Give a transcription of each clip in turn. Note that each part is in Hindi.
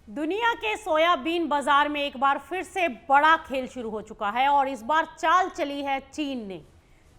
दुनिया के सोयाबीन बाजार में एक बार फिर से बड़ा खेल शुरू हो चुका है और इस बार चाल चली है चीन ने।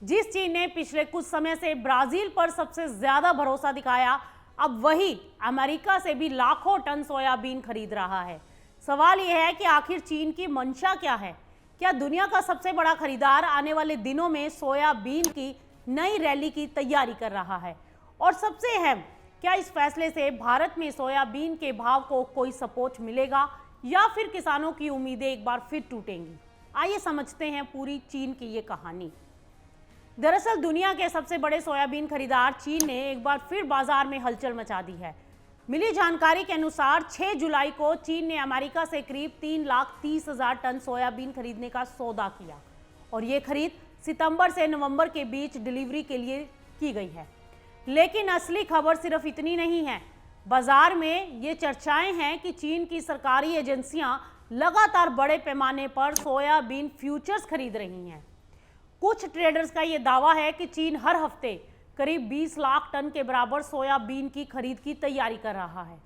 जिस चीन ने पिछले कुछ समय से ब्राजील पर सबसे ज्यादा भरोसा दिखाया, अब वही अमेरिका से भी लाखों टन सोयाबीन खरीद रहा है। सवाल यह है कि आखिर चीन की मंशा क्या है? क्या दुनिया का सबसे बड़ा खरीदार आने वाले दिनों में सोयाबीन की नई रैली की तैयारी कर रहा है? और सबसे अहम, क्या इस फैसले से भारत में सोयाबीन के भाव को कोई सपोर्ट मिलेगा या फिर किसानों की उम्मीदें एक बार फिर टूटेंगी? आइए समझते हैं पूरी चीन की ये कहानी। दरअसल दुनिया के सबसे बड़े सोयाबीन खरीदार चीन ने एक बार फिर बाजार में हलचल मचा दी है। मिली जानकारी के अनुसार 6 जुलाई को चीन ने अमेरिका से करीब 3,30,000 टन सोयाबीन खरीदने का सौदा किया और ये खरीद सितंबर से नवंबर के बीच डिलीवरी के लिए की गई है। लेकिन असली खबर सिर्फ इतनी नहीं है। बाजार में ये चर्चाएं हैं कि चीन की सरकारी एजेंसियां लगातार बड़े पैमाने पर सोयाबीन फ्यूचर्स खरीद रही हैं। कुछ ट्रेडर्स का ये दावा है कि चीन हर हफ्ते करीब 20 लाख टन के बराबर सोयाबीन की खरीद की तैयारी कर रहा है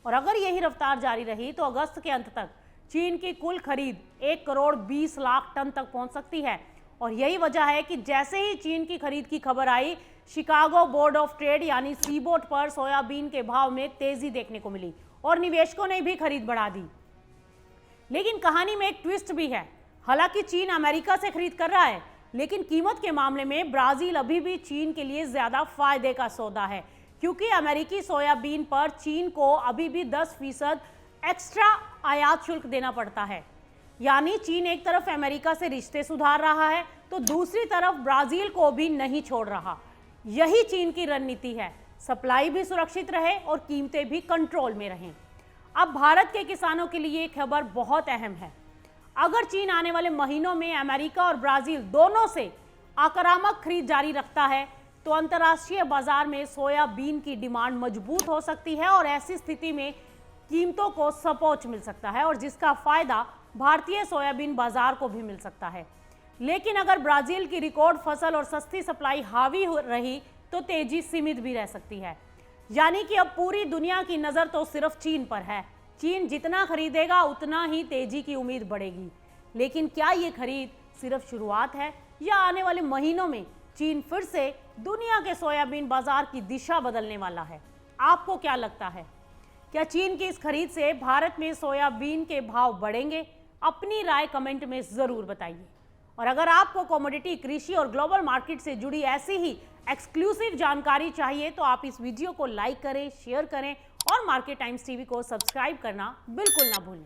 और अगर यही रफ्तार जारी रही तो अगस्त के अंत तक चीन की कुल खरीद 1 करोड़ 20 लाख टन तक पहुंच सकती है। और यही वजह है कि जैसे ही चीन की खरीद की खबर आई, शिकागो बोर्ड ऑफ ट्रेड यानी सीबोट पर सोयाबीन के भाव में तेजी देखने को मिली और निवेशकों ने भी खरीद बढ़ा दी। लेकिन कहानी में एक ट्विस्ट भी है। हालांकि चीन अमेरिका से खरीद कर रहा है, लेकिन कीमत के मामले में ब्राजील अभी भी चीन के लिए ज्यादा फायदे का सौदा है, क्योंकि अमेरिकी सोयाबीन पर चीन को अभी भी 10% एक्स्ट्रा आयात शुल्क देना पड़ता है। यानी चीन एक तरफ अमेरिका से रिश्ते सुधार रहा है तो दूसरी तरफ ब्राजील को भी नहीं छोड़ रहा। यही चीन की रणनीति है, सप्लाई भी सुरक्षित रहे और कीमतें भी कंट्रोल में रहें। अब भारत के किसानों के लिए खबर बहुत अहम है। अगर चीन आने वाले महीनों में अमेरिका और ब्राजील दोनों से आक्रामक खरीद जारी रखता है तो अंतर्राष्ट्रीय बाजार में सोयाबीन की डिमांड मजबूत हो सकती है और ऐसी स्थिति में कीमतों को सपोर्ट मिल सकता है और जिसका फायदा भारतीय सोयाबीन बाजार को भी मिल सकता है। लेकिन अगर ब्राजील की रिकॉर्ड फसल और सस्ती सप्लाई हावी हो रही तो तेजी सीमित भी रह सकती है। यानी कि अब पूरी दुनिया की नज़र तो सिर्फ चीन पर है। चीन जितना खरीदेगा उतना ही तेजी की उम्मीद बढ़ेगी। लेकिन क्या ये खरीद सिर्फ शुरुआत है या आने वाले महीनों में चीन फिर से दुनिया के सोयाबीन बाजार की दिशा बदलने वाला है? आपको क्या लगता है? क्या चीन की इस खरीद से भारत में सोयाबीन के भाव बढ़ेंगे? अपनी राय कमेंट में जरूर बताइए। और अगर आपको कमोडिटी, कृषि और ग्लोबल मार्केट से जुड़ी ऐसी ही एक्सक्लूसिव जानकारी चाहिए तो आप इस वीडियो को लाइक करें, शेयर करें और मार्केट टाइम्स टीवी को सब्सक्राइब करना बिल्कुल ना भूलें।